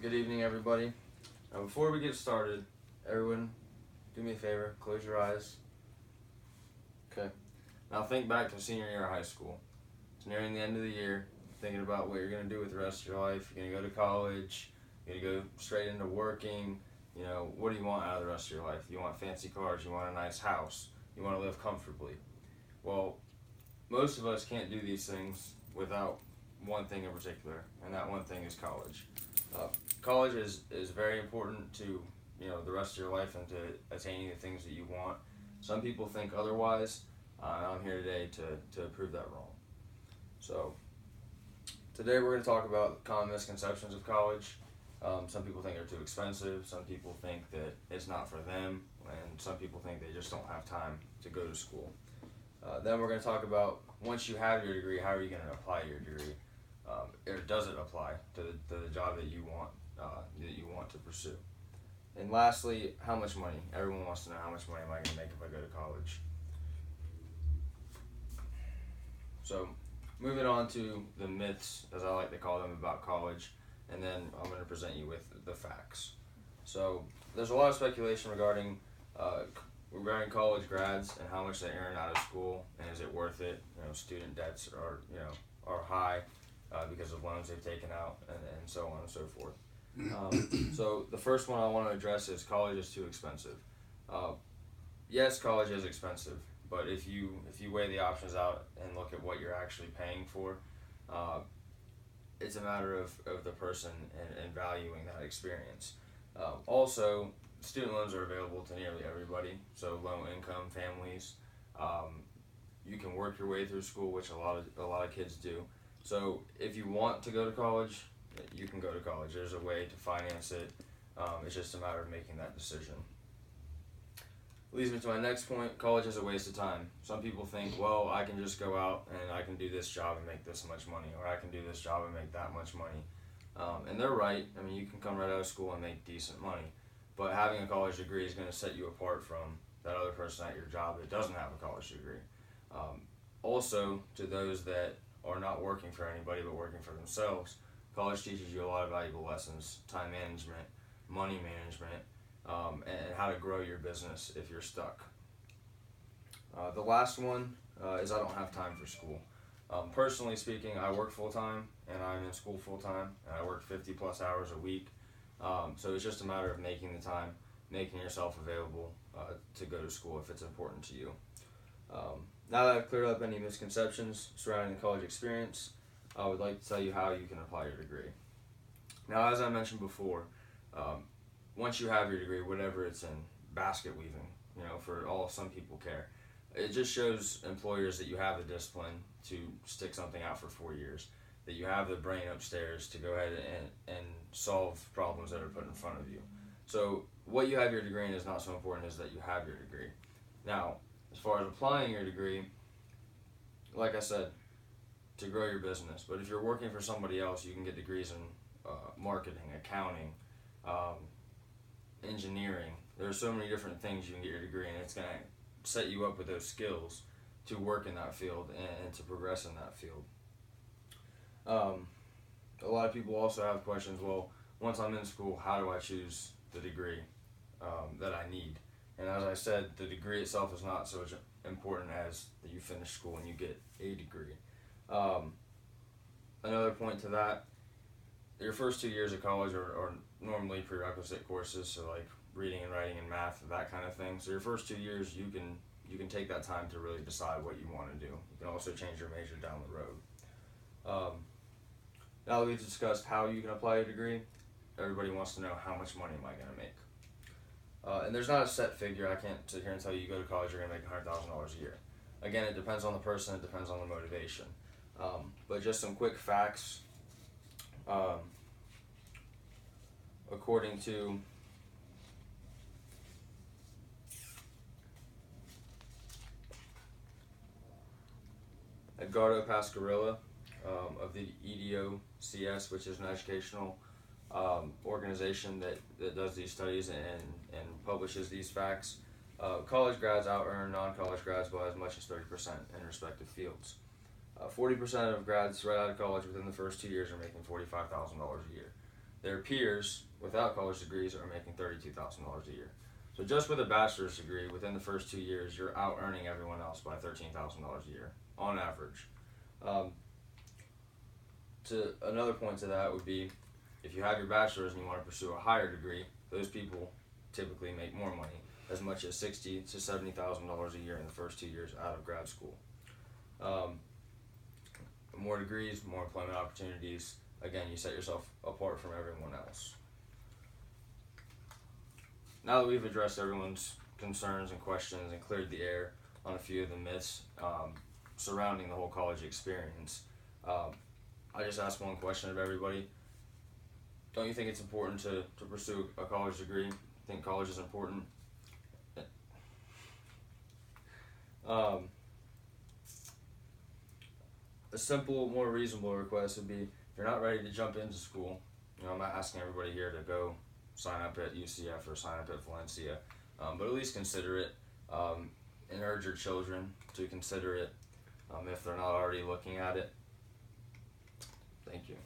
Good evening, everybody. Now, before we get started, everyone, do me a favor, close your eyes. Okay. Now think back to senior year of high school. It's nearing the end of the year, thinking about what you're going to do with the rest of your life. You're going to go to college, you're going to go straight into working. You know, what do you want out of the rest of your life? You want fancy cars, you want a nice house, you want to live comfortably. Well, most of us can't do these things without one thing in particular, and that one thing is college. College is very important to the rest of your life and to attaining the things that you want. Some people think otherwise, and I'm here today to prove that wrong. So today we're going to talk about common misconceptions of college. Some people think they're too expensive, some people think that it's not for them, and some people think they just don't have time to go to school. Then we're going to talk about, once you have your degree, how are you going to apply your degree? Or does it apply to the job that you want to pursue? And lastly, how much money? Everyone wants to know, how much money am I going to make if I go to college? So moving on to the myths, as I like to call them, about college, and then I'm going to present you with the facts. So there's a lot of speculation regarding college grads and how much they earn out of school, and is it worth it? Student debts are high because of loans they've taken out, and so on and so forth. So the first one I want to address is college is too expensive. Yes, college is expensive, but if you weigh the options out and look at what you're actually paying for, it's a matter of the person and valuing that experience. Also, student loans are available to nearly everybody, so low income families. You can work your way through school, which a lot of kids do. So if you want to go to college, you can go to college. There's a way to finance it. It's just a matter of making that decision. Leads me to my next point. College is a waste of time. Some people think, well, I can just go out and I can do this job and make this much money, or I can do this job and make that much money. And they're right. I mean, you can come right out of school and make decent money, but having a college degree is going to set you apart from that other person at your job that doesn't have a college degree. Also, to those that are not working for anybody but working for themselves, college teaches you a lot of valuable lessons: time management, money management, and how to grow your business if you're stuck. The last one is I don't have time for school. Personally speaking, I work full-time and I'm in school full-time, and I work 50 plus hours a week. So it's just a matter of making the time, making yourself available to go to school if it's important to you. Now that I've cleared up any misconceptions surrounding the college experience, I would like to tell you how you can apply your degree. Now, as I mentioned before, once you have your degree, whatever it's in, basket weaving, for all some people care, it just shows employers that you have the discipline to stick something out for 4 years, that you have the brain upstairs to go ahead and solve problems that are put in front of you. So what you have your degree in is not so important as that you have your degree. Now, as far as applying your degree, like I said, to grow your business. But if you're working for somebody else, you can get degrees in marketing, accounting, engineering. There are so many different things you can get your degree in. It's going to set you up with those skills to work in that field and to progress in that field. A lot of people also have questions, well, once I'm in school, how do I choose the degree that I need? And as I said, the degree itself is not so important as that you finish school and you get a degree. Another point to that, your first 2 years of college are normally prerequisite courses, so like reading and writing and math, that kind of thing. So your first 2 years, you can take that time to really decide what you want to do. You can also change your major down the road. Now that we've discussed how you can apply a degree, everybody wants to know, how much money am I going to make? And there's not a set figure. I can't sit here and tell you go to college, you're going to make $100,000 a year. Again, it depends on the person, it depends on the motivation. But just some quick facts. According to Edgardo Pascarilla of the E0DCEB3987887, which is an educational organization that does these studies and publishes these facts, college grads out-earn non-college grads by as much as 30% in respective fields. 40% of grads right out of college within the first 2 years are making $45,000 a year. their peers without college degrees are making $32,000 a year. So just with a bachelor's degree, within the first 2 years, you're out earning everyone else by $13,000 a year on average. To another point to that would be, if you have your bachelor's and you want to pursue a higher degree, those people typically make more money, as much as $60,000 to $70,000 a year in the first 2 years out of grad school. More degrees, more employment opportunities. Again, you set yourself apart from everyone else. Now that we've addressed everyone's concerns and questions and cleared the air on a few of the myths surrounding the whole college experience, I just ask one question of everybody. Don't you think it's important to pursue a college degree? Think college is important? A simple, more reasonable request would be, if you're not ready to jump into school, I'm not asking everybody here to go sign up at UCF or sign up at Valencia, but at least consider it, and urge your children to consider it if they're not already looking at it. Thank you.